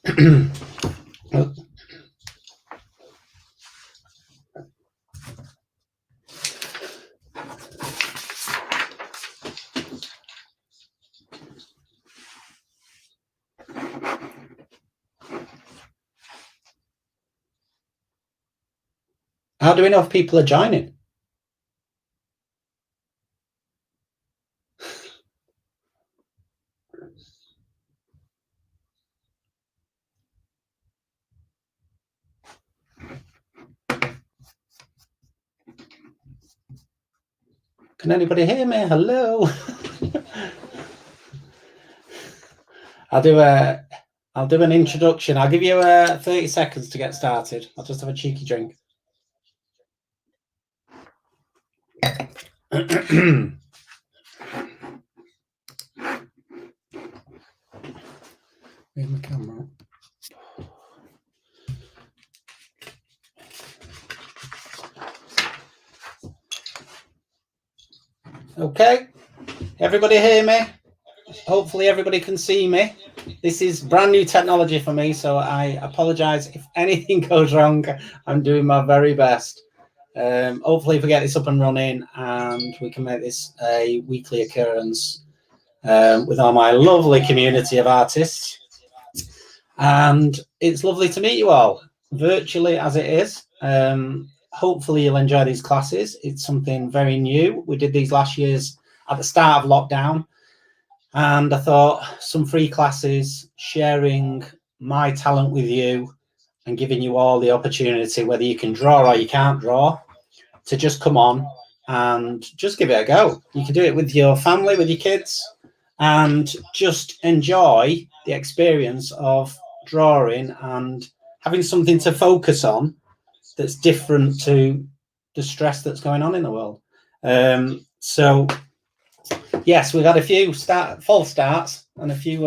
How do we know if people are joining? Can anybody hear me? Hello. I'll do an introduction. I'll give you 30 seconds to get started. I'll just have a cheeky drink. Move my camera. Okay, everybody hear me? Hopefully everybody can see me. This is brand new technology for me, so I apologize if anything goes wrong. I'm doing my very best. Hopefully if we get this up and running and we can make this a weekly occurrence with all my lovely community of artists. And it's lovely to meet you all, virtually as it is. Hopefully you'll enjoy these classes. It's something very new. We did these last year's at the start of lockdown. And I thought some free classes, sharing my talent with you and giving you all the opportunity, whether you can draw or you can't draw, to just come on and just give it a go. You can do it with your family, with your kids, and just enjoy the experience of drawing and having something to focus on that's different to the stress that's going on in the world. So yes, we've had a few false starts and a few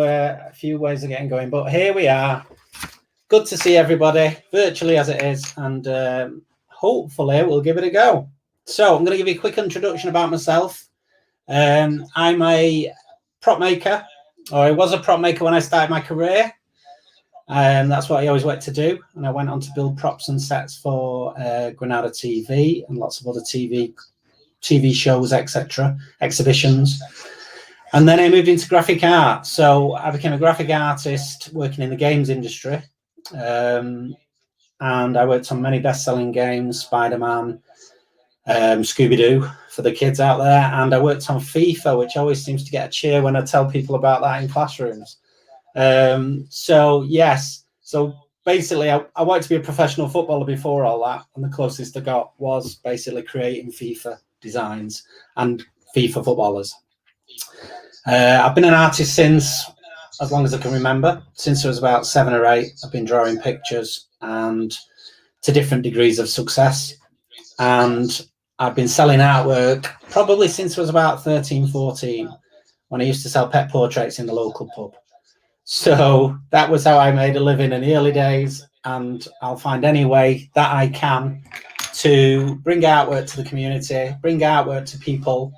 ways of getting going, but here we are. Good to see everybody, virtually as it is, and hopefully we'll give it a go. So I'm going to give you a quick introduction about myself. I'm a prop maker, or I was a prop maker when I started my career. That's what I always wanted to do, and I went on to build props and sets for Granada TV and lots of other TV shows, etc., exhibitions. And then I moved into graphic art. So I became a graphic artist working in the games industry. And I worked on many best-selling games, Spider-Man, Scooby-Doo for the kids out there. And I worked on FIFA, which always seems to get a cheer when I tell people about that in classrooms. So yes, so basically I wanted to be a professional footballer before all that. And the closest I got was basically creating FIFA designs and FIFA footballers. I've been an artist since as long as I can remember. Since I was about 7 or 8, I've been drawing pictures and to different degrees of success. And I've been selling artwork probably since I was about 13, 14, when I used to sell pet portraits in the local pub. So that was how I made a living in the early days, and I'll find any way that I can to bring artwork to the community, bring artwork to people,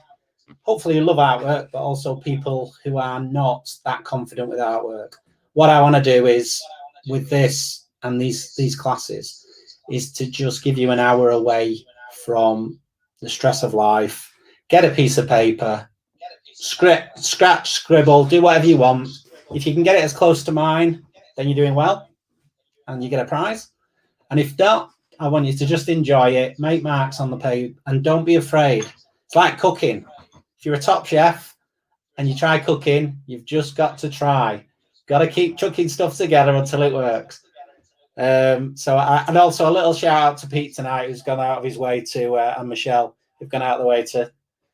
hopefully who love artwork, but also people who are not that confident with artwork. What I want to do is, with this and these classes, is to just give you an hour away from the stress of life, get a piece of paper, scratch, scribble, do whatever you want. If you can get it as close to mine, then you're doing well and you get a prize. And if not, I want you to just enjoy it, make marks on the paper, and don't be afraid. It's like cooking. If you're a top chef and you try cooking, you've just got to try. Got to keep chucking stuff together until it works. And also a little shout out to Pete tonight, who's gone out of his way to, and Michelle, who've gone out of the way to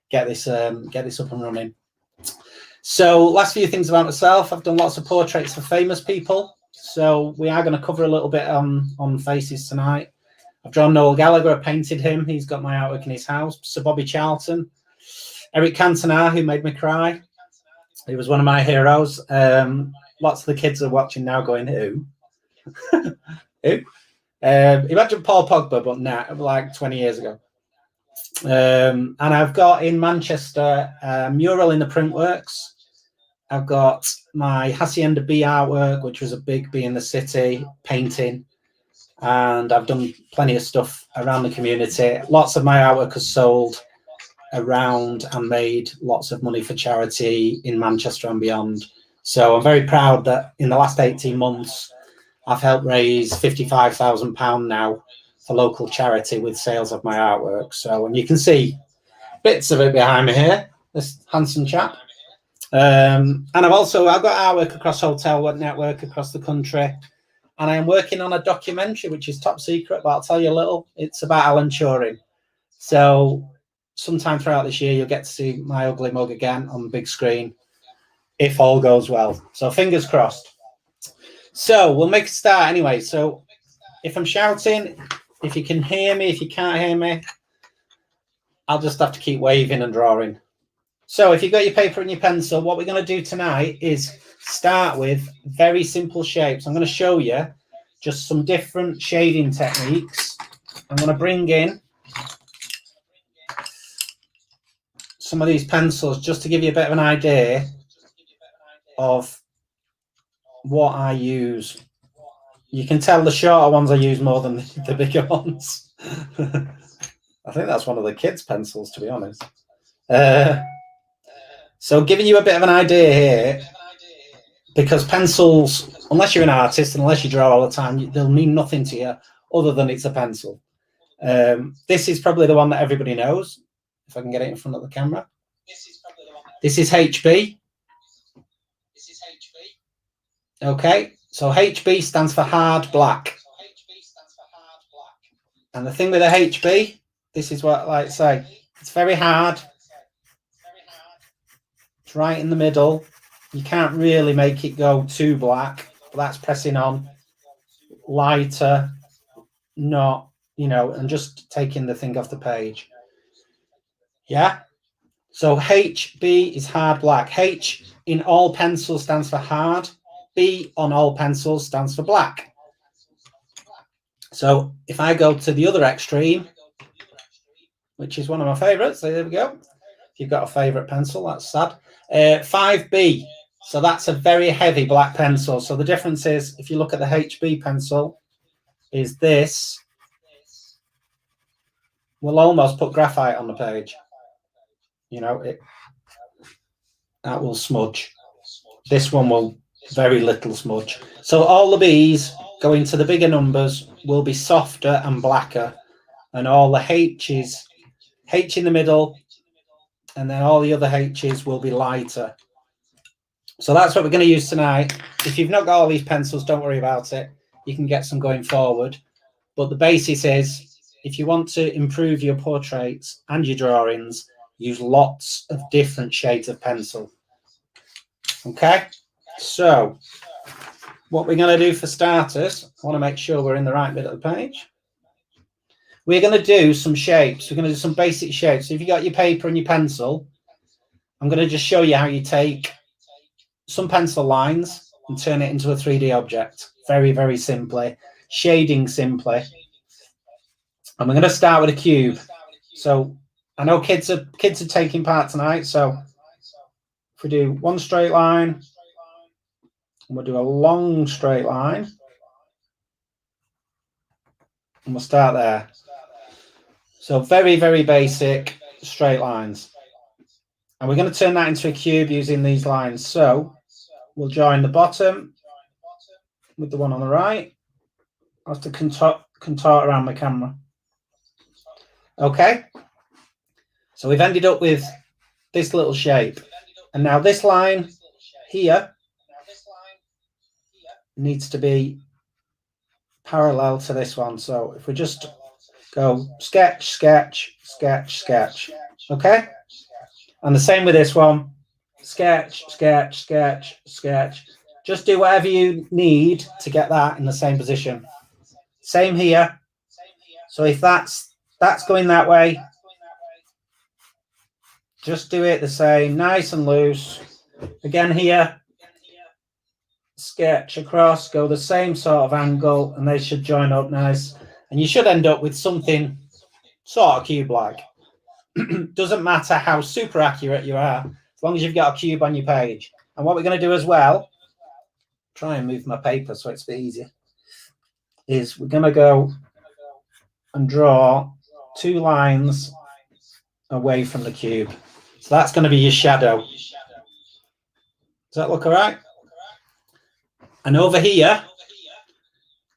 get this up and running. So last few things about myself. I've done lots of portraits for famous people. So we are going to cover a little bit on faces tonight. I've drawn Noel Gallagher. I painted him. He's got my artwork in his house. Sir Bobby Charlton. Eric Cantona, who made me cry. He was one of my heroes. Lots of the kids are watching now going, who? Who? Imagine Paul Pogba, but like 20 years ago. And I've got in Manchester a mural in the Printworks I've got my Hacienda Bee artwork, which was a big bee in the city, painting. And I've done plenty of stuff around the community. Lots of my artwork has sold around and made lots of money for charity in Manchester and beyond. So I'm very proud that in the last 18 months, I've helped raise £55,000 now for local charity with sales of my artwork. So, and you can see bits of it behind me here, this handsome chap. And I've got artwork across hotel network across the country. And I am working on a documentary, which is top secret, but I'll tell you a little. It's about Alan Turing. So sometime throughout this year, you'll get to see my ugly mug again on the big screen, if all goes well. So fingers crossed. So we'll make a start anyway. So if I'm shouting, if you can hear me, if you can't hear me, I'll just have to keep waving and drawing. So if you've got your paper and your pencil, what we're going to do tonight is start with very simple shapes. I'm going to show you just some different shading techniques. I'm going to bring in some of these pencils just to give you a bit of an idea of what I use. You can tell the shorter ones I use more than the bigger ones. I think that's one of the kids' pencils, to be honest. So giving you a bit of an idea here, because pencils, unless you're an artist and unless you draw all the time, they'll mean nothing to you other than it's a pencil. This is probably the one that everybody knows, if I can get it in front of the camera. This is HB. Okay, so HB stands for hard black. And the thing with a HB, this is what I like to say, it's very hard. It's right in the middle. You can't really make it go too black, but that's pressing on. Lighter, not, and just taking the thing off the page. Yeah? So HB is hard black. H in all pencils stands for hard. B on all pencils stands for black. So if I go to the other extreme, which is one of my favorites, so there we go. If you've got a favorite pencil, that's sad. 5B. So that's a very heavy black pencil. So the difference is, if you look at the HB pencil, is this will almost put graphite on the page. That will smudge. This one will very little smudge. So all the B's going to the bigger numbers will be softer and blacker, and all the H's, H in the middle, and then all the other H's will be lighter. So that's what we're going to use tonight. If you've not got all these pencils, don't worry about it. You can get some going forward. But the basis is, if you want to improve your portraits and your drawings, use lots of different shades of pencil. Okay? So what we're going to do for starters, I want to make sure we're in the right bit of the page. We're going to do some shapes. We're going to do some basic shapes. So if you've got your paper and your pencil, I'm going to just show you how you take some pencil lines and turn it into a 3D object. Very, very simply. Shading simply. And we're going to start with a cube. So I know kids are taking part tonight. So if we do one straight line, and we'll do a long straight line, and we'll start there. So very, very basic straight lines. And we're going to turn that into a cube using these lines. So we'll join the bottom with the one on the right. I have to contort around the camera. Okay. So we've ended up with this little shape. And now this line here needs to be parallel to this one. So if we just go sketch, sketch, sketch, sketch. Okay. And the same with this one. Sketch, sketch, sketch, sketch. Just do whatever you need to get that in the same position. Same here. So if that's going that way, just do it the same, nice and loose. Again here, sketch across, go the same sort of angle, and they should join up nice. And you should end up with something sort of cube-like. Doesn't matter how super accurate you are, as long as you've got a cube on your page. And what we're going to do as well, try and move my paper so it's a bit easier, is we're going to go and draw 2 lines away from the cube. So that's going to be your shadow. Does that look all right? And over here,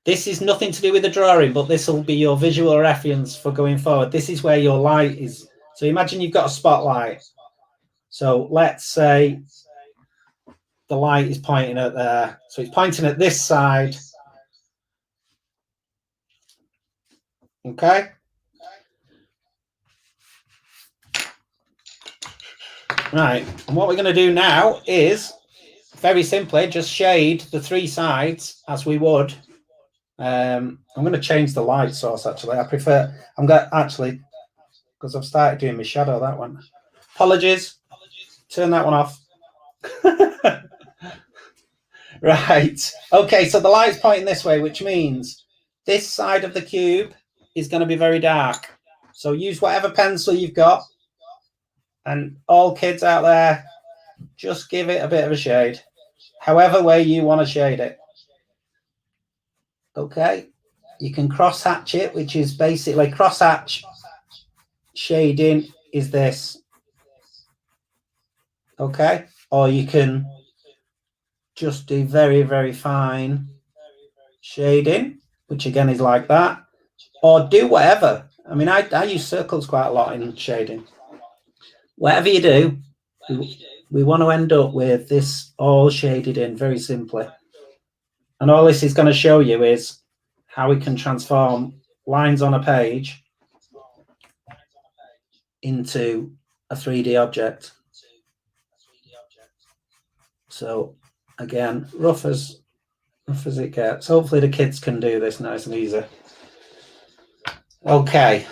this is nothing to do with the drawing, but this will be your visual reference for going forward. This is where your light is. So imagine you've got a spotlight. So let's say the light is pointing at there. So it's pointing at this side. Okay. Right. And what we're going to do now is very simply just shade the 3 sides as we would. I'm going to change the light source actually. I'm going to actually, because I've started doing my shadow, that one. Apologies. Turn that one off. Right. Okay, so the light's pointing this way, which means this side of the cube is going to be very dark. So use whatever pencil you've got. And all kids out there, just give it a bit of a shade. However way you want to shade it. Okay. You can cross-hatch it, which is basically cross-hatch shading is this. Okay. Or you can just do very, very fine shading, which again is like that. Or do whatever. I mean, I use circles quite a lot in shading. Whatever you do, we want to end up with this all shaded in very simply. And all this is going to show you is how we can transform lines on a page into a 3D object. So again, rough as it gets. Hopefully the kids can do this nice and easy. Okay.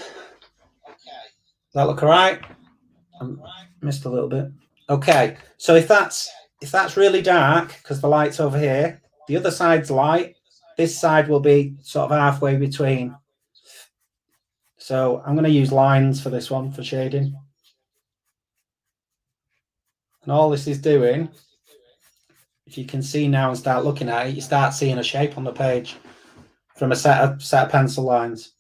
That look all right? Missed a little bit. Okay, so if that's really dark because the light's over here, the other side's light, this side will be sort of halfway between. So I'm going to use lines for this one for shading. And all this is doing, if you can see now and start looking at it, you start seeing a shape on the page from a set of pencil lines.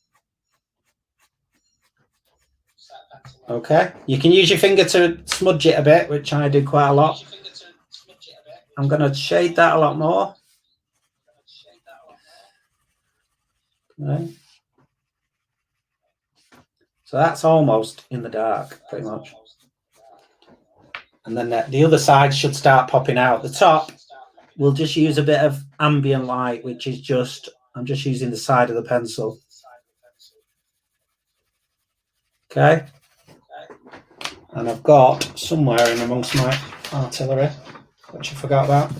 Okay, you can use your finger to smudge it a bit, which I do quite a lot. I'm going to shade that a lot more. Okay. So that's almost in the dark, pretty much. And then the other side should start popping out. The top, we'll just use a bit of ambient light, which is just, I'm just using the side of the pencil. Okay. And I've got somewhere in amongst my artillery, which I forgot about,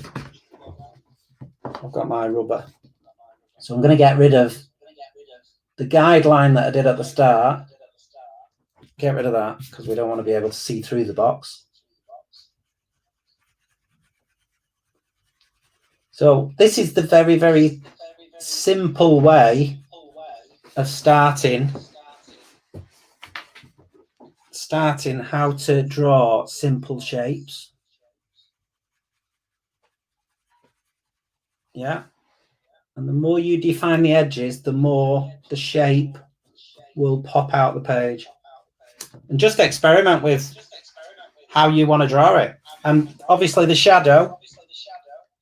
I've got my rubber. So I'm going to get rid of the guideline that I did at the start. Get rid of that because we don't want to be able to see through the box. So this is the very, very simple way of starting how to draw simple shapes. Yeah. And the more you define the edges, the more the shape will pop out the page. And just experiment with how you want to draw it. And obviously the shadow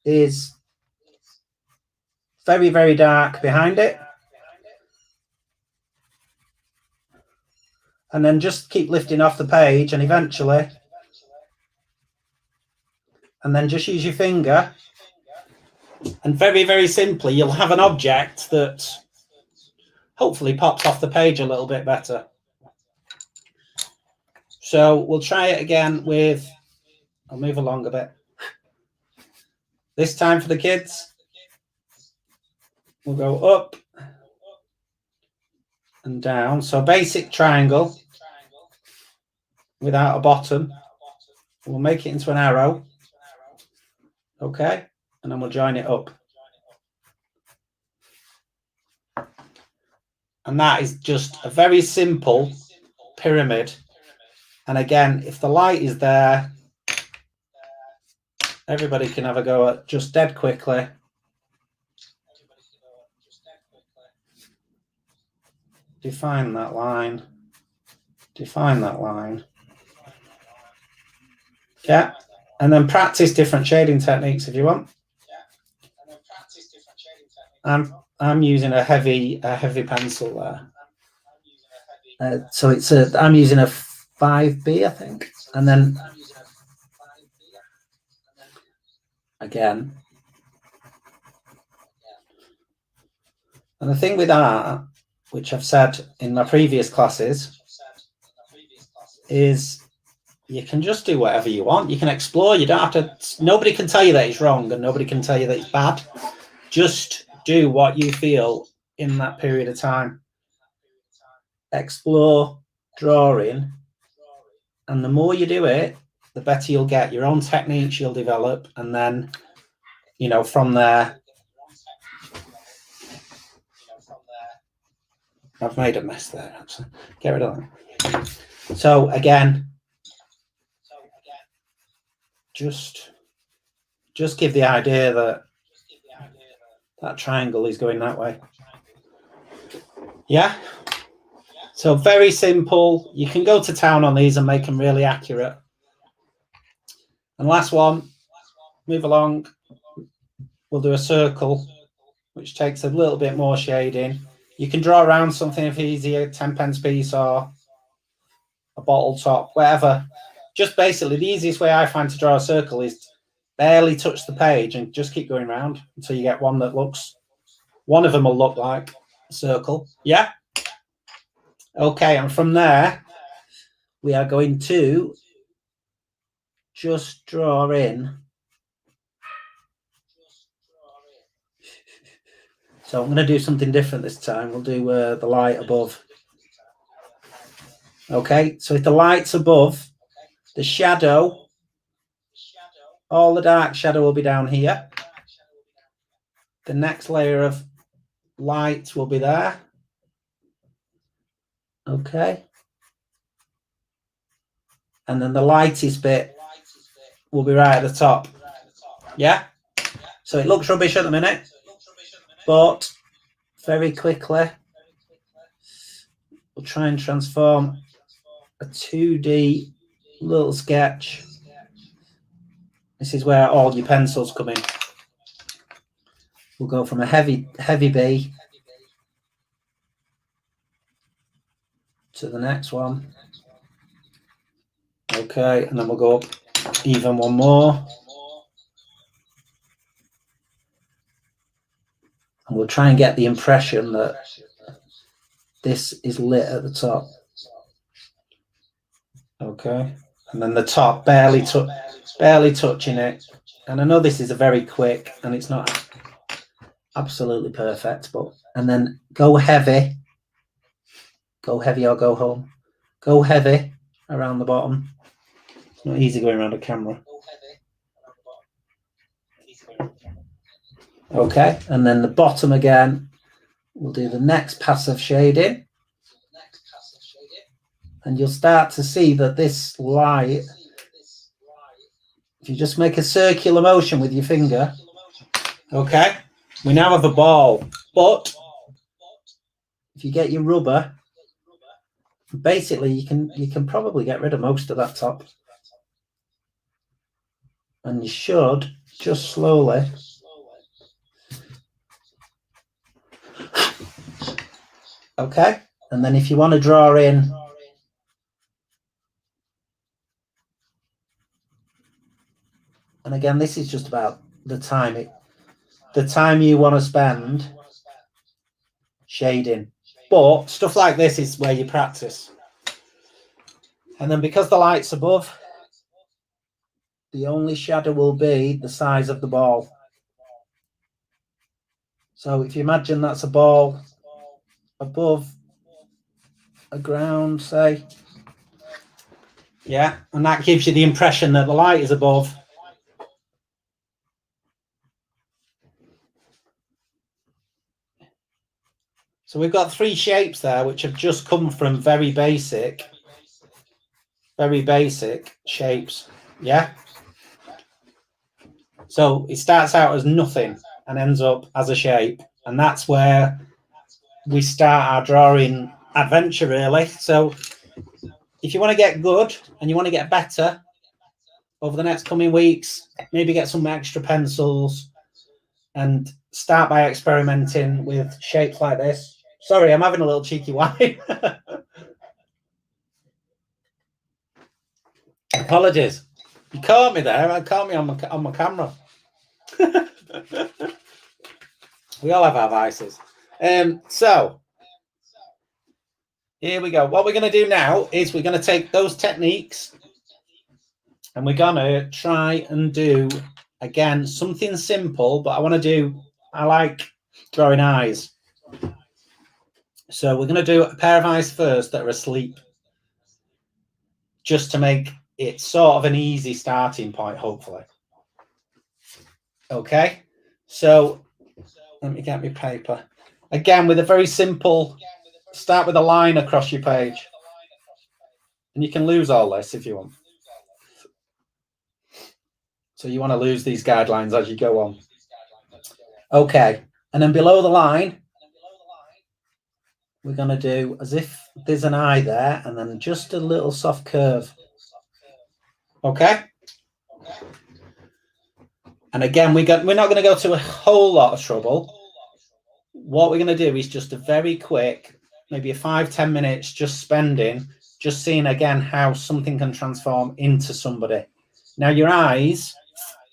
is very, very dark behind it. And then just keep lifting off the page and eventually, and then just use your finger. And very, very simply, you'll have an object that hopefully pops off the page a little bit better. So we'll try it again with, I'll move along a bit. This time for the kids, we'll go up and down. So basic triangle without a bottom. We'll make it into an arrow. Okay. And then we'll join it up. And that is just a very simple pyramid. And again, if the light is there, Everybody can have a go at just dead quickly. Define that line. Define that line. Yeah. And then practice different shading techniques if you want. I'm using a heavy pencil there. So I'm using a 5B, I think. And then again. And the thing with art, which I've said in my previous classes, is you can just do whatever you want. You can explore. You don't have to. Nobody can tell you that it's wrong, and nobody can tell you that it's bad. Just do what you feel in that period of time. Explore drawing, and the more you do it, the better you'll get. Your own techniques you'll develop, and then, you know, from there. I've made a mess there. Actually, get rid of that. So again, just give the idea that that triangle is going that way. Yeah. So very simple. You can go to town on these and make them really accurate. And last one, move along. We'll do a circle, which takes a little bit more shading. You can draw around something if easier, 10p piece or a bottle top, whatever. Just basically the easiest way I find to draw a circle is barely touch the page and just keep going around until you get one that looks, one of them will look like a circle. Yeah. Okay. And from there, we are going to just draw in. So I'm going to do something different this time. We'll do the light above. Okay. So if the light's above, the shadow, all the dark shadow will be down here. The next layer of light will be there. Okay. And then the lightest bit will be right at the top. Yeah. So it looks rubbish at the minute, but very quickly we'll try and transform a 2D little sketch. This is where all your pencils come in. We'll go from a heavy B to the next one. Okay, and then we'll go up even one more. And we'll try and get the impression that this is lit at the top. Okay, and then the top barely touching it. And I know this is a very quick and it's not absolutely perfect, but and then go heavy or go home. Go heavy around the bottom. It's not easy going around a camera. Okay, and then the bottom again, we'll do the next pass of shading. And you'll start to see that this light, if you just make a circular motion with your finger, okay, we now have a ball. But if you get your rubber, basically you can probably get rid of most of that top. And you should just slowly okay, and then if you want to draw in and again, this is just about the time you want to spend shading. But stuff like this is where you practice. And then because the light's above, the only shadow will be the size of the ball. So if you imagine that's a ball above a ground, say, yeah, and that gives you the impression that the light is above. So we've got three shapes there which have just come from very basic shapes. Yeah. So it starts out as nothing and ends up as a shape. And that's where we start our drawing adventure, really. So if you want to get good and you want to get better over the next coming weeks, maybe get some extra pencils and start by experimenting with shapes like this. Sorry, I'm having a little cheeky wine. Apologies. You caught me there. I caught me on my camera. We all have our vices. So here we go. What we're going to do now is we're going to take those techniques and we're going to try and do, again, something simple, but I like drawing eyes. So we're going to do a pair of eyes first that are asleep, just to make it sort of an easy starting point, hopefully. Okay, so let me get my paper. Again, with a very simple, start with a line across your page. And you can lose all this if you want. So you want to lose these guidelines as you go on. Okay, and then below the line, we're going to do as if there's an eye there and then just a little soft curve. Okay? And again, we're not going to go to a whole lot of trouble. What we're going to do is just a very quick, maybe a 5-10 minutes, just seeing again how something can transform into somebody. Now, your eyes,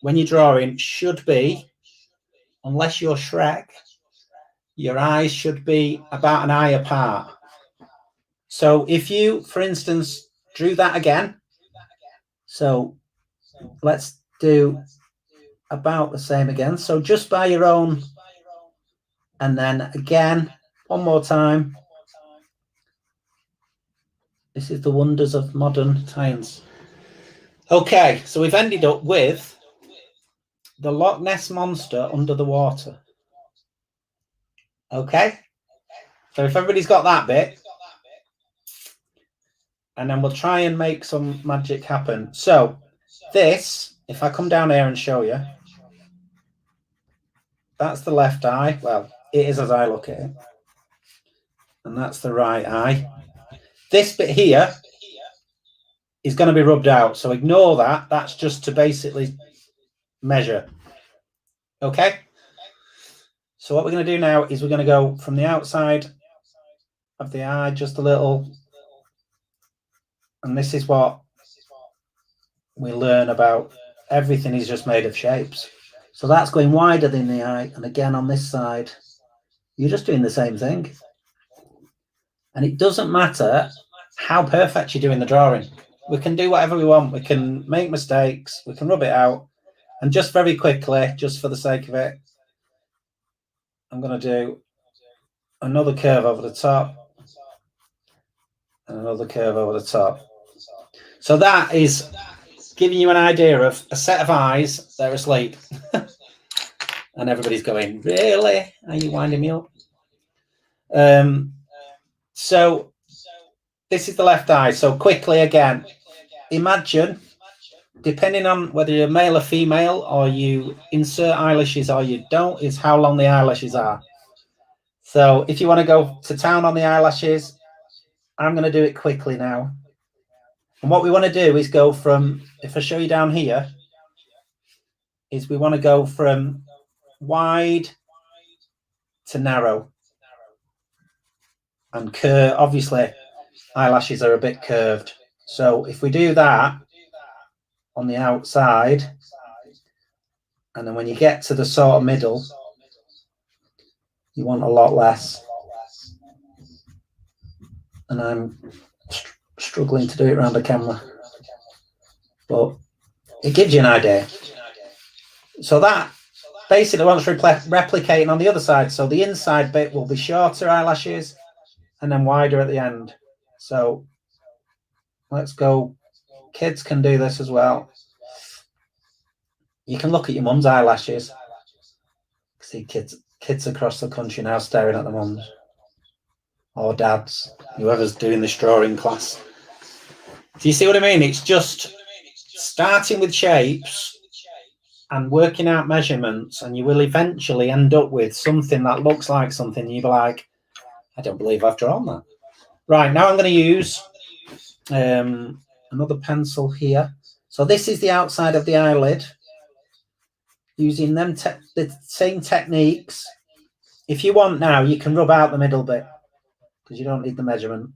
when you're drawing, should be, unless you're Shrek, your eyes should be about an eye apart. So if you, for instance, drew that again, so let's do about the same again. So just by your own, and then again, one more time. This is the wonders of modern science. Okay, so we've ended up with the Loch Ness Monster under the water. Okay, so if everybody's got that bit, and then we'll try and make some magic happen. So this, if I come down here and show you, that's the left eye. Well, it is as I look at it. And that's the right eye. This bit here is going to be rubbed out. So ignore that. That's just to basically measure. Okay. So what we're going to do now is we're going to go from the outside of the eye, just a little. And this is what we learn about. Everything is just made of shapes. So that's going wider than the eye. And again, on this side, you're just doing the same thing. And it doesn't matter how perfect you're doing the drawing. We can do whatever we want. We can make mistakes. We can rub it out. And just very quickly, just for the sake of it, I'm going to do another curve over the top and another curve over the top. So that is giving you an idea of a set of eyes that are asleep. And everybody's going, really? Are you winding me up? So this is the left eye. So quickly again, imagine, depending on whether you're male or female, or you insert eyelashes or you don't, is how long the eyelashes are. So if you want to go to town on the eyelashes, I'm going to do it quickly now. And what we want to do is go from, if I show you down here, is we want to go from wide to narrow. And curve, obviously, eyelashes are a bit curved. So if we do that on the outside, and then when you get to the sort of middle, you want a lot less. And I'm struggling to do it around the camera, but it gives you an idea. So that basically wants replicating on the other side. So the inside bit will be shorter eyelashes and then wider at the end. So let's go. Kids can do this as well. You can look at your mum's eyelashes. See kids across the country now staring at the mums or dads, whoever's doing this drawing class. Do you see what I mean? It's just starting with shapes and working out measurements, and you will eventually end up with something that looks like something. You'll be like, I don't believe I've drawn that. Right, now I'm going to use another pencil here. So this is the outside of the eyelid. Using them the same techniques. If you want now, you can rub out the middle bit because you don't need the measurement.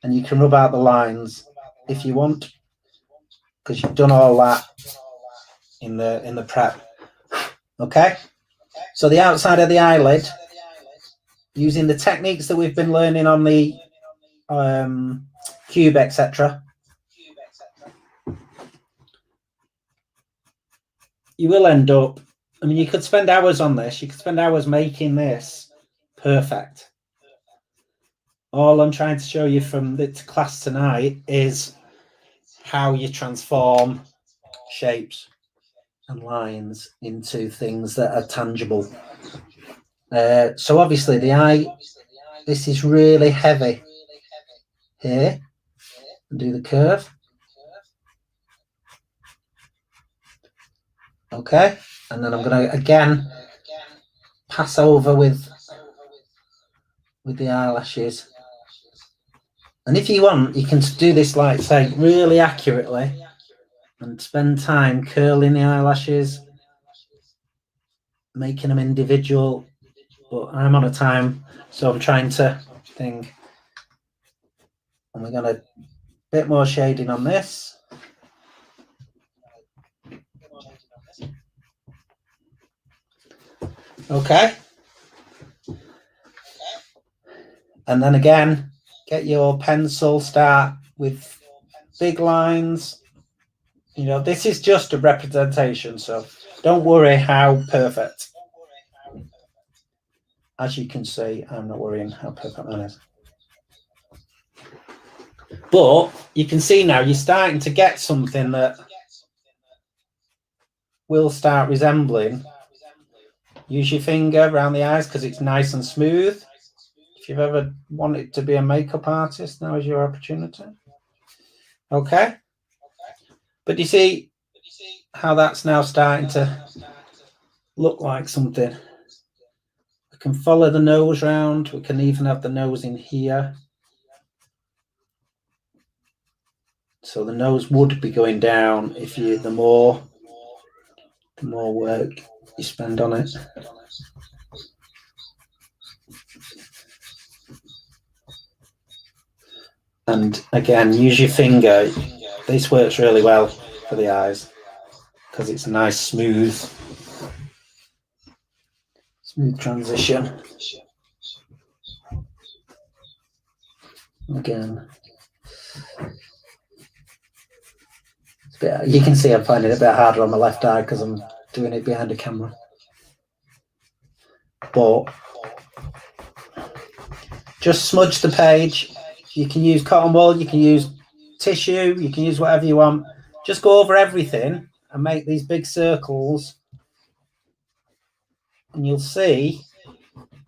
And you can rub out the lines if you want, because you've done all that in the prep. Okay? So the outside of the eyelid, using the techniques that we've been learning on the cube, etc. You will end up, I mean, you could spend hours on this. You could spend hours making this perfect. All I'm trying to show you from the class tonight is how you transform shapes and lines into things that are tangible. So obviously the eye, this is really heavy here. And do the curve. Okay, and then I'm going to again pass over with the eyelashes. And if you want, you can do this, like say, really accurately and spend time curling the eyelashes, making them individual. But I'm on a time, so I'm trying to think. And we're going to bit more shading on this. Okay. And then again, get your pencil, start with big lines. You know, this is just a representation, so don't worry how perfect. As you can see, I'm not worrying how perfect that is. But you can see now you're starting to get something that will start resembling. Use your finger around the eyes because it's nice and smooth. If you've ever wanted to be a makeup artist, now is your opportunity. Okay. But you see how that's now starting to look like something. We can follow the nose round. We can even have the nose in here. So the nose would be going down if you the more work you spend on it. And again, use your finger. This works really well for the eyes because it's a nice smooth transition. Again, you can see I'm finding it a bit harder on my left eye because I'm doing it behind the camera. But just smudge the page. You can use cotton wool, you can use tissue, you can use whatever you want. Just go over everything and make these big circles. And you'll see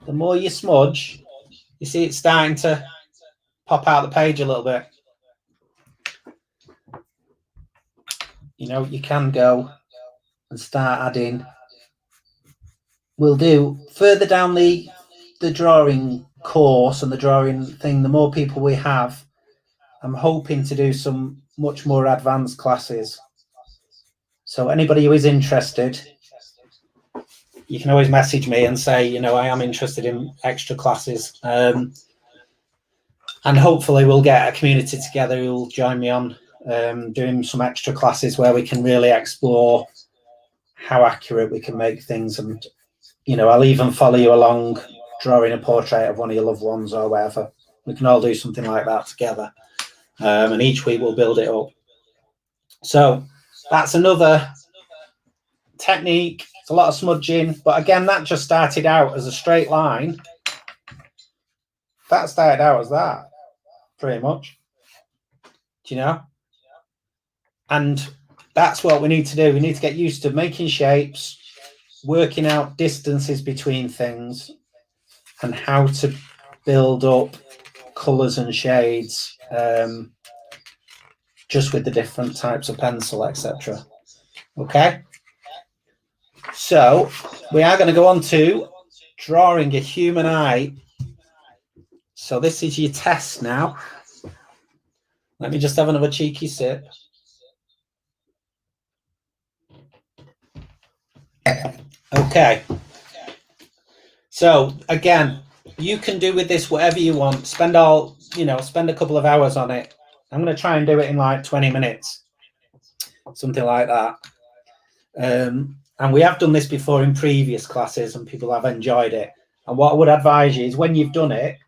the more you smudge, you see it's starting to pop out the page a little bit. You know, you can go and start adding. We'll do further down the drawing course and the drawing thing, the more people we have, I'm hoping to do some much more advanced classes. So anybody who is interested, you can always message me and say, you know, I am interested in extra classes. And hopefully we'll get a community together who will join me on doing some extra classes where we can really explore how accurate we can make things. And, you know, I'll even follow you along drawing a portrait of one of your loved ones or whatever. We can all do something like that together. And each week we'll build it up. So that's another technique. It's a lot of smudging, but again, that just started out as a straight line. That started out as that, pretty much. Do you know? And that's what we need to do. We need to get used to making shapes, working out distances between things, and how to build up colors and shades just with the different types of pencil, etc. Okay? So we are going to go on to drawing a human eye. So this is your test now. Let me just have another cheeky sip. Okay. So again, you can do with this whatever you want. Spend a couple of hours on it. I'm going to try and do it in like 20 minutes, something like that. And we have done this before in previous classes and people have enjoyed it. And what I would advise you is when you've done it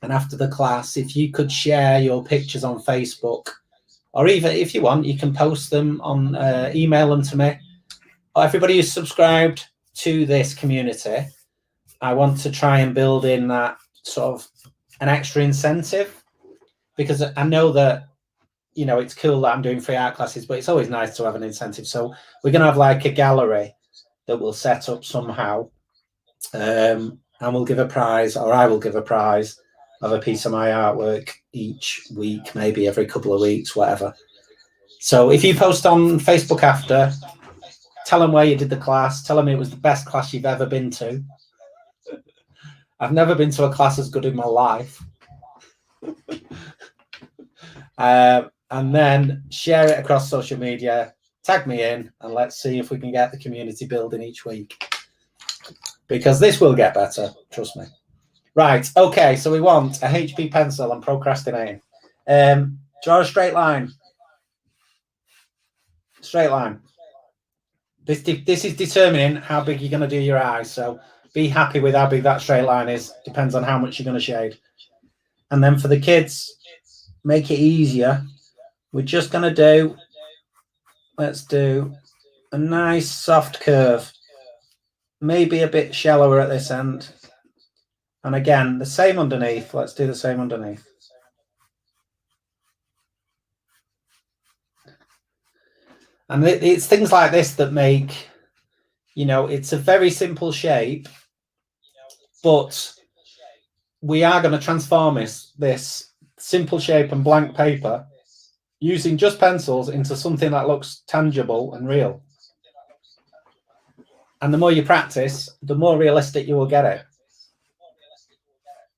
and after the class, if you could share your pictures on Facebook, or even if you want, you can post them on, email them to me. Everybody who's subscribed to this community, I want to try and build in that sort of an extra incentive, because I know that, you know, it's cool that I'm doing free art classes, but it's always nice to have an incentive. So we're going to have like a gallery that we'll set up somehow, and we'll give a prize, or I will give a prize of a piece of my artwork each week, maybe every couple of weeks, whatever. So if you post on Facebook after, tell them where you did the class, tell them it was the best class you've ever been to. I've never been to a class as good in my life. And then share it across social media, tag me in, and let's see if we can get the community building each week. Because this will get better, trust me. Right, okay, so we want a HB pencil. I'm procrastinating. Draw a straight line. Straight line. This is determining how big you're going to do your eyes, so be happy with how big that straight line is. Depends on how much you're going to shade. And then for the kids, make it easier. We're just going to do, let's do a nice soft curve, maybe a bit shallower at this end. And again, the same underneath. Let's do the same underneath. And it's things like this that make, you know, it's a very simple shape, but we are going to transform this simple shape and blank paper using just pencils into something that looks tangible and real. And the more you practice, the more realistic you will get it.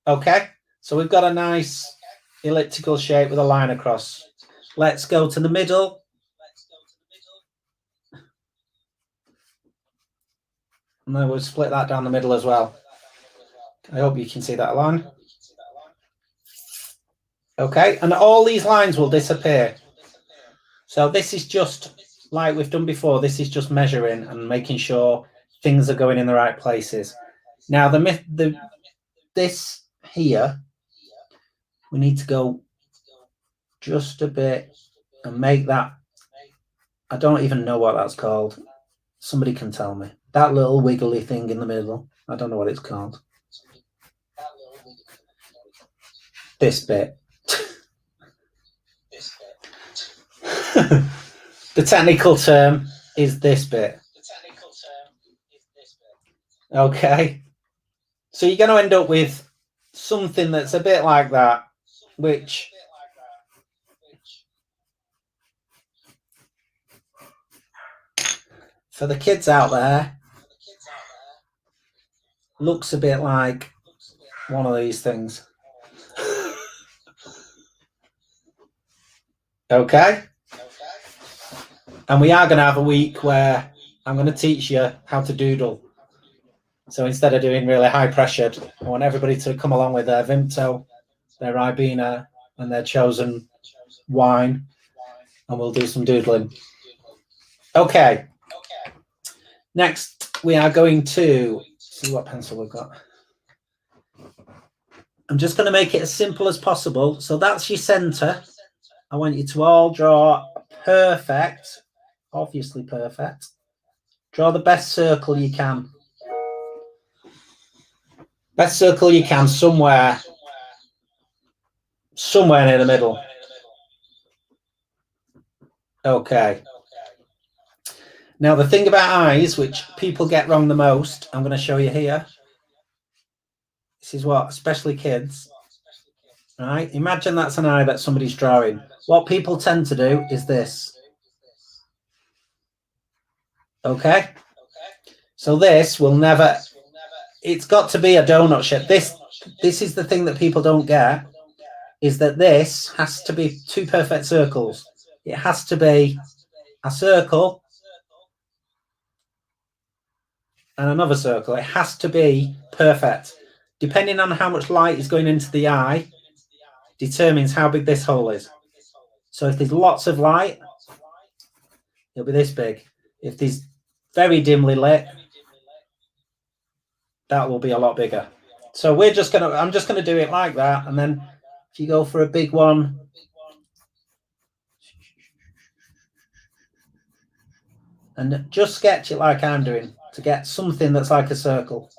Okay, so we've got a nice elliptical shape with a line across. Let's go to the middle. And then we'll split that down the middle as well. I hope you can see that line. Okay, and all these lines will disappear. So this is just like we've done before. This is just measuring and making sure things are going in the right places. Now, this here, we need to go just a bit and make that. I don't even know what that's called. Somebody can tell me. That little wiggly thing in the middle. I don't know what it's called. This bit. The technical term is this bit. Okay. So you're going to end up with something that's a bit like that, which for the kids out there looks a bit like one of these things. Okay. And we are going to have a week where I'm going to teach you how to doodle. So instead of doing really high pressured, I want everybody to come along with their Vimto, their Ribena, and their chosen wine, and we'll do some doodling. Okay. Next, we are going to see what pencil we've got. I'm just going to make it as simple as possible. So that's your center. I want you to all draw perfect, obviously perfect. Draw the best circle you can. Best circle you can somewhere near the middle. Okay. Now, the thing about eyes, which people get wrong the most, I'm going to show you here. This is what, especially kids, right? Imagine that's an eye that somebody's drawing. What people tend to do is this. Okay? So this will never, it's got to be a donut shape. This is the thing that people don't get, is that this has to be two perfect circles. It has to be a circle and another circle. It has to be perfect. Depending on how much light is going into the eye, determines how big this hole is. So if there's lots of light, it'll be this big. If there's very dimly lit, that will be a lot bigger. So I'm just gonna do it like that, and then if you go for a big one, and just sketch it like I'm doing to get something that's like a circle.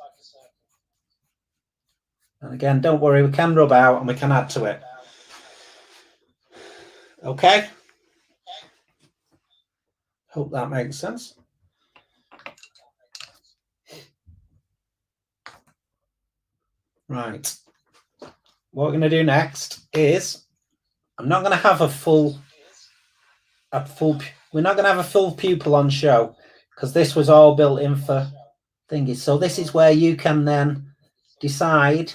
And again, don't worry, we can rub out and we can add to it. Okay. Hope that makes sense. Right. What we're going to do next is, I'm not going to have we're not going to have a full pupil on show, because this was all built in for thingies. So this is where you can then decide,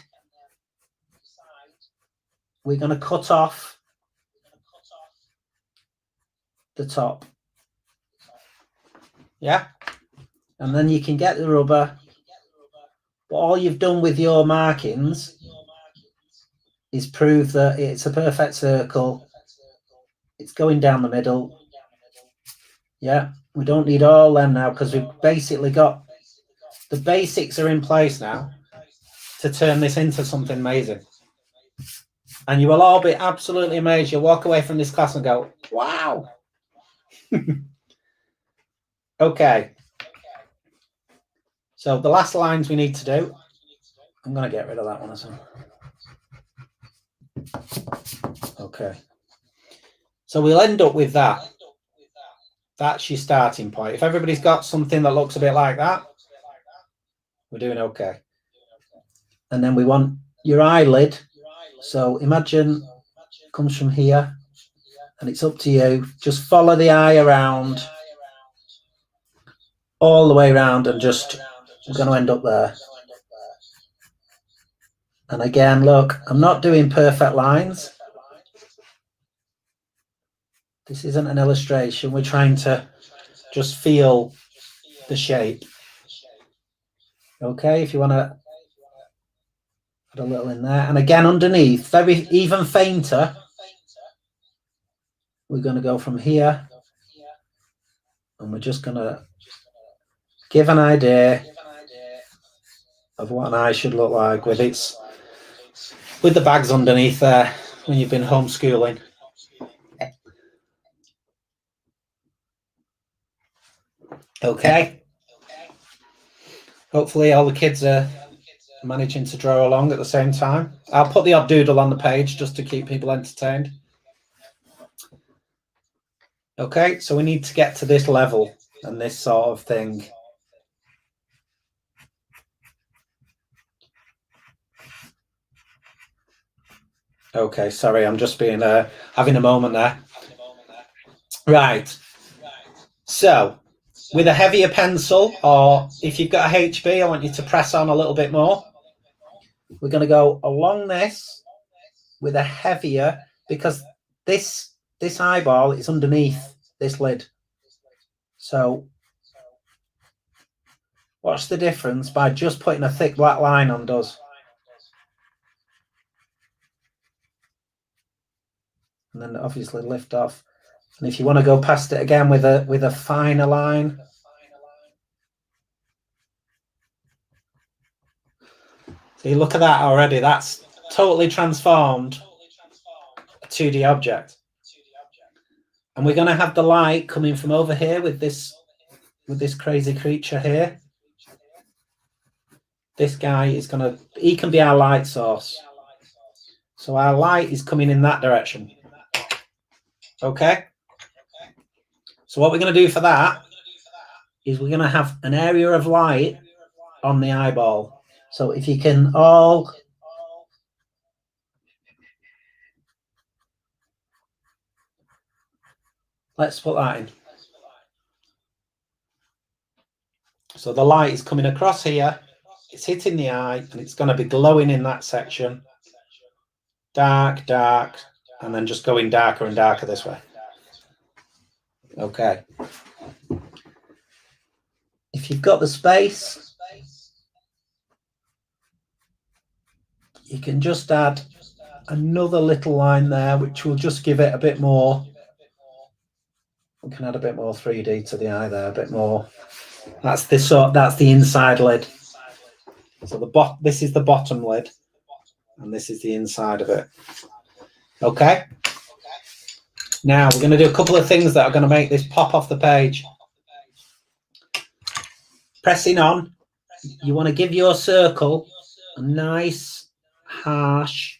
we're going to cut off the top. Yeah. And then you can get the rubber. But all you've done with your markings is prove that it's a perfect circle. It's going down the middle. Yeah, we don't need all them now, because we've basically got the basics are in place now to turn this into something amazing. And you will all be absolutely amazed. You'll walk away from this class and go, wow. Okay. So the last lines we need to do, I'm going to get rid of that one as well. Okay. So we'll end up with that. That's your starting point. If everybody's got something that looks a bit like that, we're doing okay. And then we want your eyelid. So imagine it comes from here, and it's up to you. Just follow the eye around, all the way around, and just, we're going to end up there. And again, look, I'm not doing perfect lines. This isn't an illustration. We're trying to just feel the shape. Okay, if you want to put a little in there. And again, underneath, very even fainter, we're going to go from here, and we're just going to give an idea of what an eye should look like with the bags underneath there when you've been homeschooling. Okay. Hopefully all the kids are managing to draw along at the same time. I'll put the odd doodle on the page just to keep people entertained. Okay, so we need to get to this level and this sort of thing. Okay, sorry, I'm just being having a moment there. Right. So with a heavier pencil, or if you've got a HB, I want you to press on a little bit more. We're going to go along this with a heavier, because this eyeball is underneath this lid. So what's the difference by just putting a thick black line on does? And then obviously lift off. And if you want to go past it again with a finer line. So you look at that already, that's totally transformed a 2D object. And we're going to have the light coming from over here with this crazy creature here. This guy is he can be our light source. So our light is coming in that direction. Okay. So what we're going to do for that is we're going to have an area of light on the eyeball. So if you can all, let's put that in. So the light is coming across here, it's hitting the eye, and it's going to be glowing in that section. Dark, dark, and then just going darker and darker this way. Okay. If you've got the space, you can just add another little line there, which will just give it a bit more. We can add a bit more 3D to the eye there, a bit more. That's the inside lid. So this is the bottom lid, and this is the inside of it. Okay. Now we're going to do a couple of things that are going to make this pop off the page. Pressing on, you want to give your circle a nice, harsh,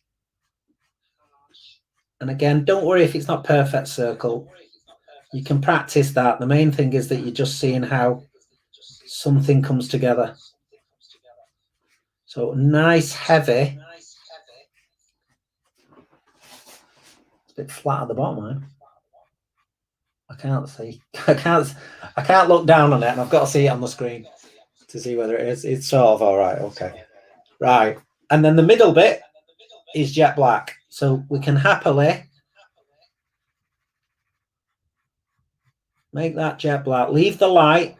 and again, don't worry if it's not perfect circle. You can practice that. The main thing is that you're just seeing how something comes together. So nice, heavy. It's a bit flat at the bottom, man. I can't see. I can't look down on it, and I've got to see it on the screen to see whether it is. It's sort of all right. Okay. Right. And then the middle bit is jet black. So we can happily make that jet black. Leave the light.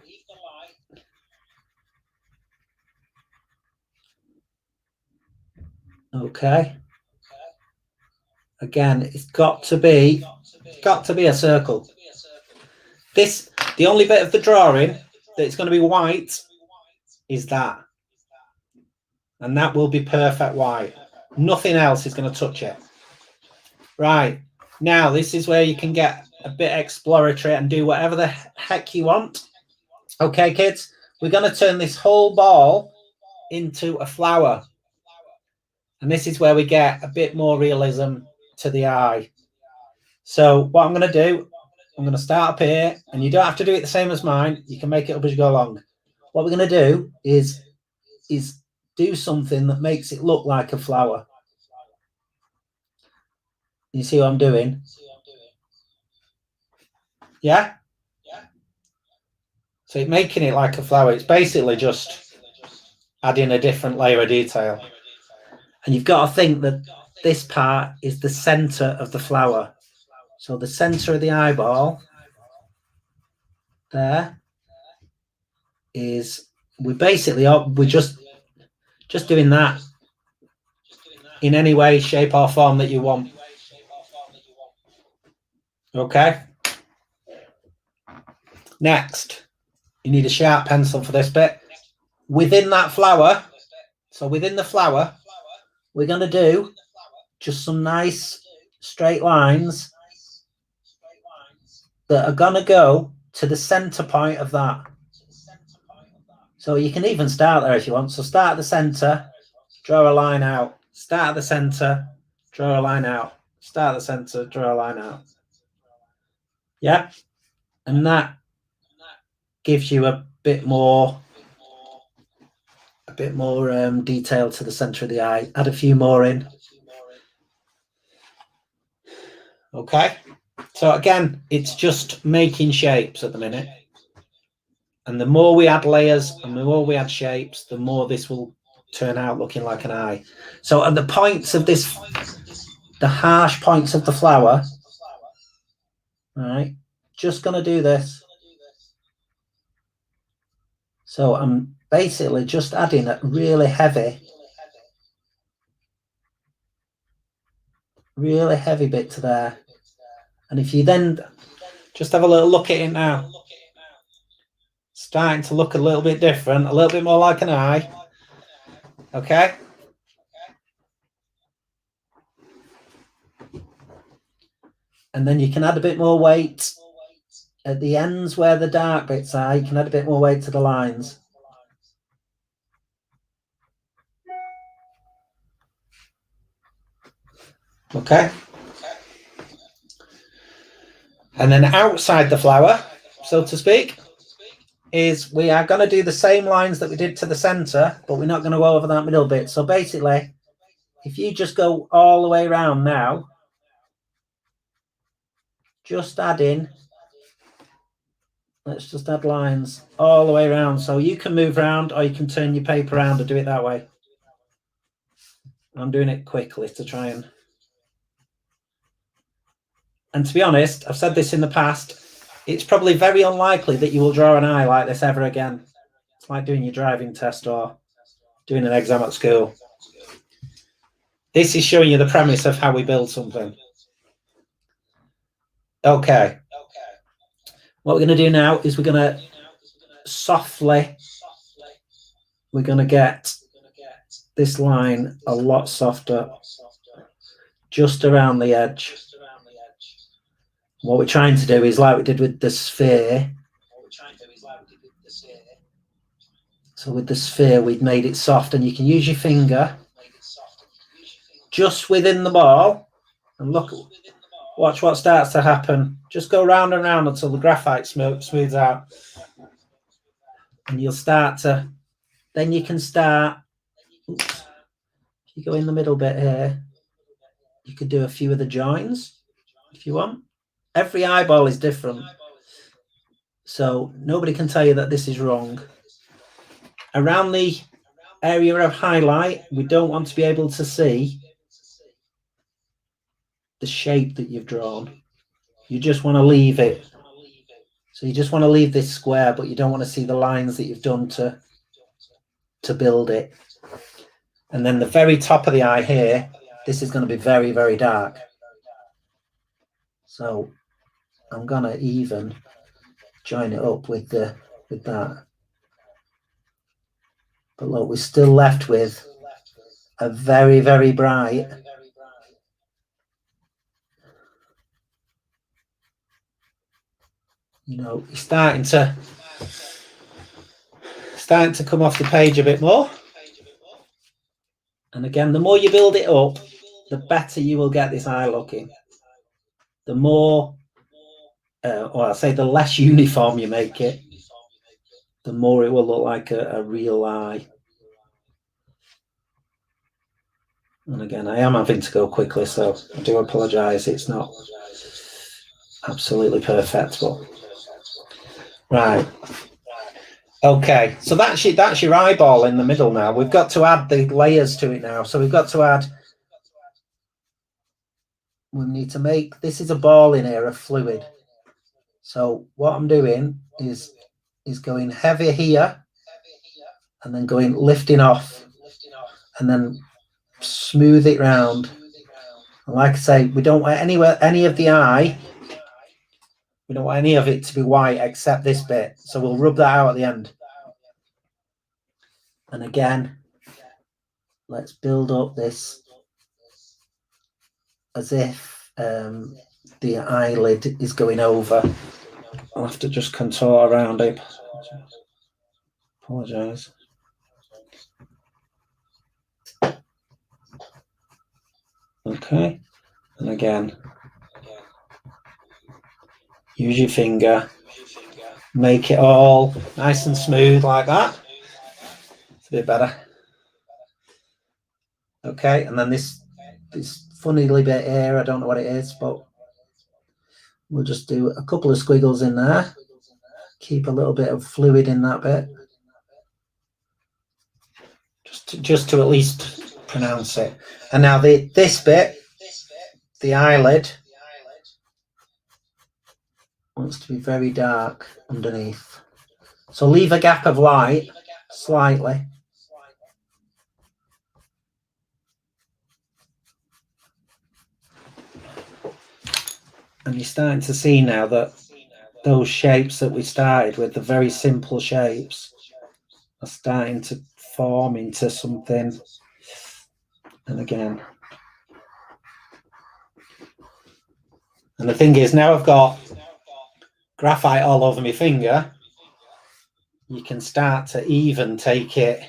Okay. Again, it's got to be a circle. The only bit of the drawing that's going to be white is that. And that will be perfect white. Nothing else is going to touch it. Right. Now, this is where you can get a bit exploratory and do whatever the heck you want. Okay, kids, we're going to turn this whole ball into a flower. And this is where we get a bit more realism to the eye. So what I'm going to do, I'm going to start up here, and you don't have to do it the same as mine. You can make it up as you go along. What we're going to do is do something that makes it look like a flower. You see what I'm doing? Yeah? So it's making it like a flower. It's basically just adding a different layer of detail. And you've got to think that this part is the center of the flower. So the center of the eyeball there is, we're just doing that in any way, shape or form that you want. Okay. Next, you need a sharp pencil for this bit. Within that flower, so within the flower, we're going to do just some nice straight lines that are going to go to the center point of that. So you can even start there if you want. So start at the center, draw a line out. Start at the center, draw a line out. Start at the center, draw a line out. Yeah. And that gives you a bit more detail to the center of the eye. Add a few more in. Okay. So again, it's just making shapes at the minute. And the more we add layers and the more we add shapes, the more this will turn out looking like an eye. So at the points of this, the harsh points of the flower, all right, just going to do this. So I'm basically just adding a really heavy bit to there. And if you then just have a little look at it now, starting to look a little bit different, a little bit more like an eye. Okay. And then you can add a bit more weight at the ends where the dark bits are. You can add a bit more weight to the lines. Okay. And then outside the flower, so to speak, is we are going to do the same lines that we did to the center, but we're not going to go over that middle bit. So basically, if you just go all the way around now, just adding Let's just add lines all the way around. So you can move around or you can turn your paper around and do it that way. I'm doing it quickly to try and to be honest, I've said this in the past, it's probably very unlikely that you will draw an eye like this ever again. It's like doing your driving test or doing an exam at school. This is showing you the premise of how we build something. Okay. What we're going to do now is we're going to softly, we're going to get this line a lot softer just around the edge. What we're trying to do is like we did with the sphere. So with the sphere, we've made it soft, and you can use your finger just within the ball, and look, watch what starts to happen. Just go round and round until the graphite smooths out, and you'll start to. Then you can start. Oops, if you go in the middle bit here, you could do a few of the joins if you want. Every eyeball is different, so nobody can tell you that this is wrong. Around the area of highlight, we don't want to be able to see the shape that you've drawn. You just want to leave it. So you just want to leave this square, but you don't want to see the lines that you've done to build it. And then the very top of the eye here, this is going to be very, very dark. So I'm going to even join it up with that. But look, we're still left with a very, very bright you're starting to come off the page a bit more. And again, the more you build it up, the better you will get this eye looking. The more, or I'll say the less uniform you make it, the more it will look like a real eye. And again, I am having to go quickly, so I do apologise. It's not absolutely perfect, but right. Okay, so that's your eyeball in the middle now. We've got to add the layers to it now. So we've got to add, we need to make, this is a ball in here of fluid. So what I'm doing is going heavy here and then going lifting off and then smooth it round. And like I say, we don't want any of the eye, we don't want any of it to be white except this bit. So we'll rub that out at the end. And again, let's build up this as if the eyelid is going over. I'll have to just contour around it. Apologise. Okay, and again, use your finger, make it all nice and smooth like that. It's a bit better. Okay, and then this funny little bit here, I don't know what it is, but we'll just do a couple of squiggles in there. Keep a little bit of fluid in that bit. Just to at least pronounce it. And now this bit, the eyelid, wants to be very dark underneath. So leave a gap of light slightly. And you're starting to see now that those shapes that we started with, the very simple shapes, are starting to form into something. And again, and the thing is, now I've got graphite all over my finger, you can start to even take it,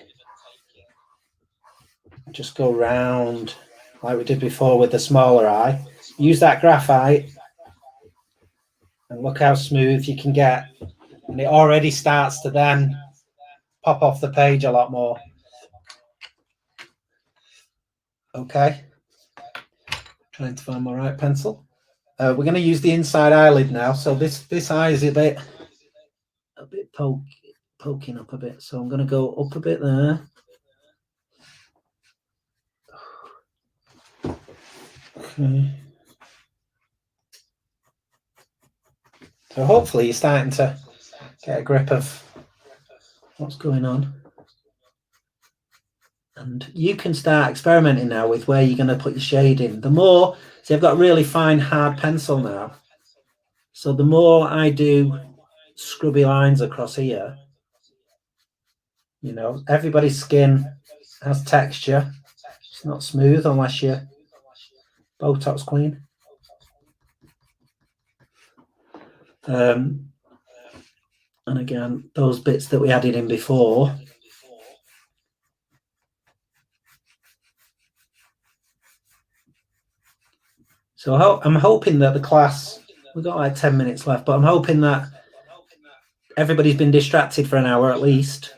just go round like we did before with the smaller eye. Use that graphite and look how smooth you can get. And it already starts to then pop off the page a lot more. Okay. Trying to find my right pencil. We're going to use the inside eyelid now. So this eye is a bit poking up a bit. So I'm going to go up a bit there. Okay. So hopefully you're starting to get a grip of what's going on. And you can start experimenting now with where you're going to put your shade in. The more, see, I've got a really fine, hard pencil now. So the more I do scrubby lines across here, you know, everybody's skin has texture. It's not smooth unless you're Botox queen. And again, those bits that we added in before. So I'm hoping that the class, we've got like 10 minutes left, but I'm hoping that everybody's been distracted for an hour at least.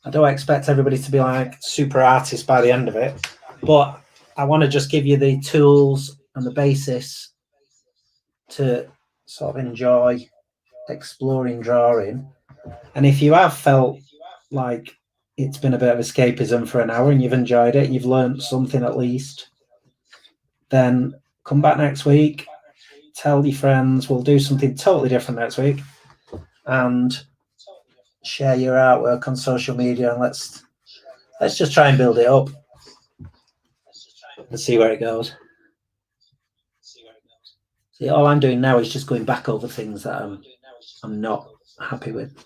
I don't expect everybody to be like super artists by the end of it, but I want to just give you the tools and the basis to sort of enjoy exploring drawing. And if you have felt like it's been a bit of escapism for an hour and you've enjoyed it, you've learned something at least, then come back next week, tell your friends, we'll do something totally different next week, and share your artwork on social media, and let's just try and build it up and see where it goes. See, all I'm doing now is just going back over things that I'm not happy with.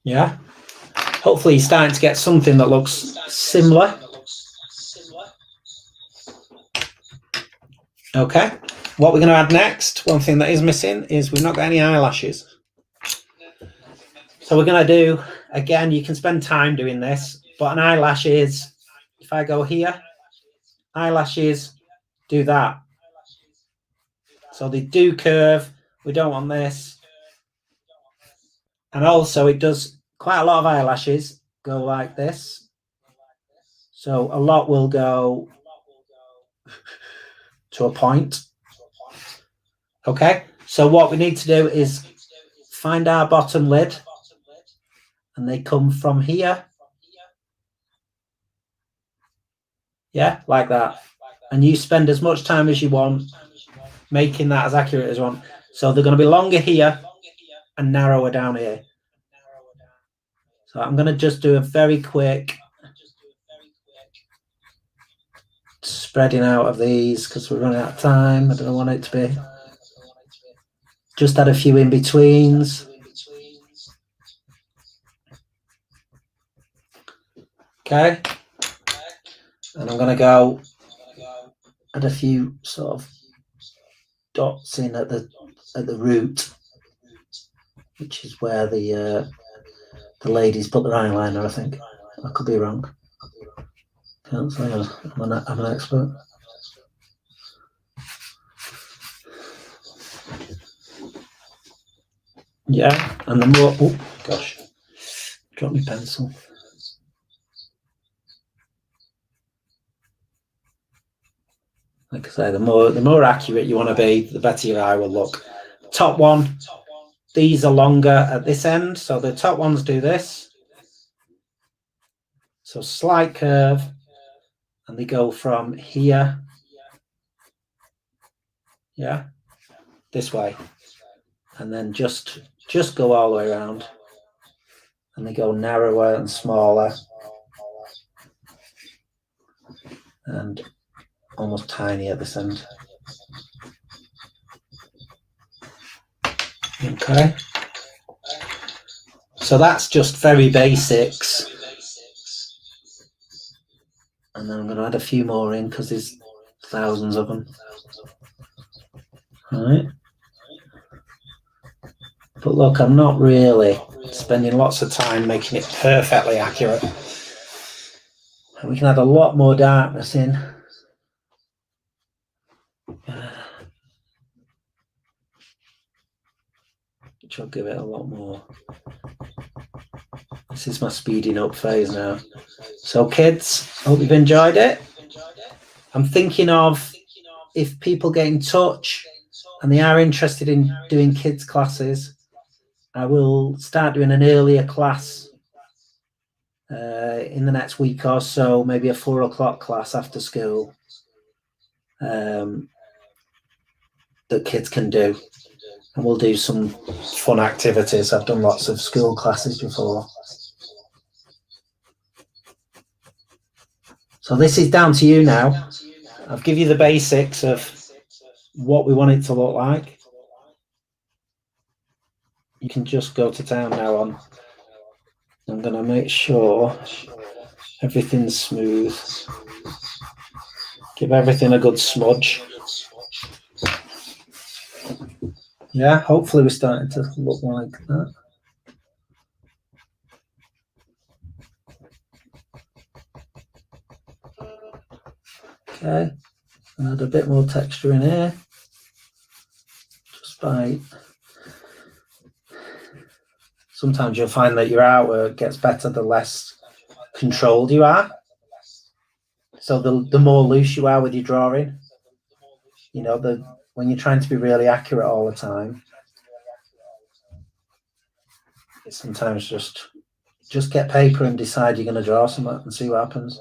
Yeah. Hopefully you're starting to get something that looks similar. Okay. What we're going to add next, one thing that is missing, is we've not got any eyelashes. So we're going to do, again, you can spend time doing this, but an eyelash is, if I go here, eyelashes do that. So they do curve. We don't want this. And also it does quite a lot of eyelashes go like this. So a lot will go to a point. Okay. So what we need to do is find our bottom lid, and they come from here. Yeah, like that. And you spend as much time as you want making that as accurate as you want. So they're going to be longer here and narrower down here. So I'm going to just do a very quick spreading out of these because we're running out of time. I don't want it to be. Just add a few in betweens. Okay. And I'm going to go add a few sort of dots in at the root, which is where the ladies put their eyeliner, I think. I could be wrong. Can't say I'm an expert. Yeah, and the more, oh gosh, drop my pencil. Like I say, the more accurate you want to be, the better your eye will look. Top one, these are longer at this end, so the top ones do this. So slight curve, and they go from here, yeah, this way, and then just go all the way around, and they go narrower and smaller, and almost tiny at this end. Okay, so that's just very basics, and then I'm going to add a few more in because there's thousands of them. All right, but look, I'm not really spending lots of time making it perfectly accurate, and we can add a lot more darkness in. Which will give it a lot more. This is my speeding up phase now. So kids, hope you've enjoyed it. I'm thinking of if people get in touch and they are interested in doing kids classes, I will start doing an earlier class in the next week or so, maybe a 4 o'clock class after school that kids can do. And we'll do some fun activities. I've done lots of school classes before. So this is down to you now. I've given you the basics of what we want it to look like. You can just go to town now on. I'm going to make sure everything's smooth. Give everything a good smudge. Yeah, hopefully we're starting to look like that. Okay, add a bit more texture in here. Just by... Sometimes you'll find that your artwork gets better the less controlled you are. So the more loose you are with your drawing, you know, when you're trying to be really accurate all the time, it's sometimes just get paper and decide you're going to draw something and see what happens.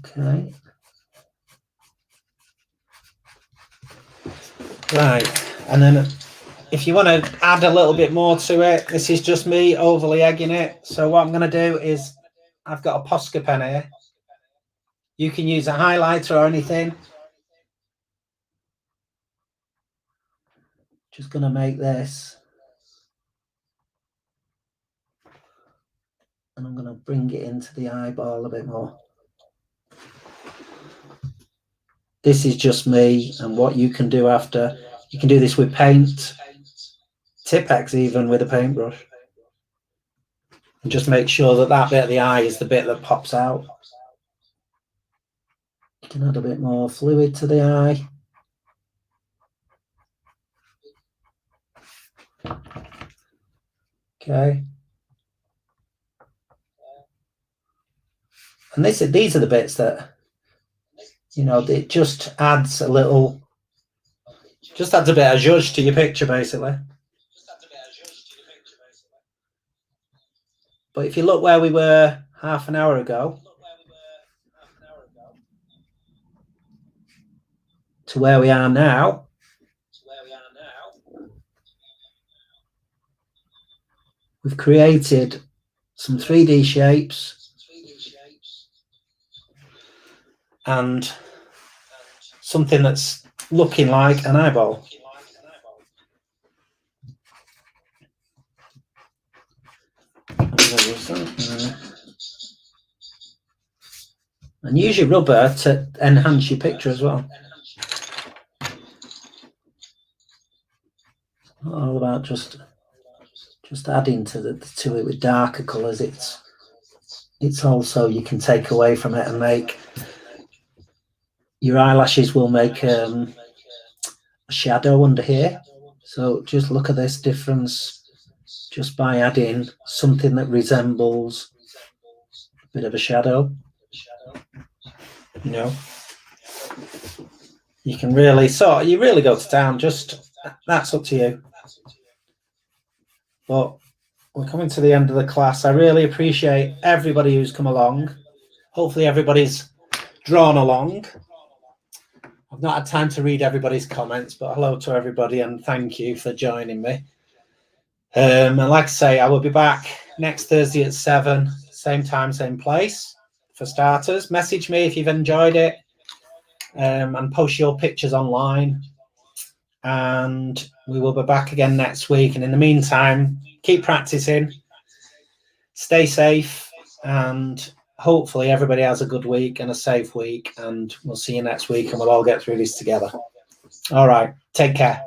Okay. Right, and then if you want to add a little bit more to it, this is just me overly egging it. So what I'm going to do is I've got a Posca pen here. You can use a highlighter or anything. Just going to make this. And I'm going to bring it into the eyeball a bit more. This is just me, and what you can do after. You can do this with paint, Tipex even with a paintbrush. And just make sure that that bit of the eye is the bit that pops out. You can add a bit more fluid to the eye. Okay. And these are the bits that, you know, it just adds a little, just adds a bit of zhuzh to your picture, basically. But if you look where we were half an hour ago to where we are now, we've created some 3D shapes and something that's looking like an eyeball. And use your rubber to enhance your picture as well. Not all about just adding to it with darker colours. It's also, you can take away from it and make your eyelashes will make a shadow under here. So just look at this difference just by adding something that resembles a bit of a shadow. You know, you can really you really go to town. Just that's up to you. But we're coming to the end of the class. I really appreciate everybody who's come along. Hopefully everybody's drawn along. I've not had time to read everybody's comments, but hello to everybody and thank you for joining me. And like I say, I will be back next Thursday at 7, same time, same place. For starters, message me if you've enjoyed it, and post your pictures online. And we will be back again next week. And in the meantime, keep practicing, stay safe, and hopefully everybody has a good week and a safe week. And we'll see you next week and we'll all get through this together. All right. Take care.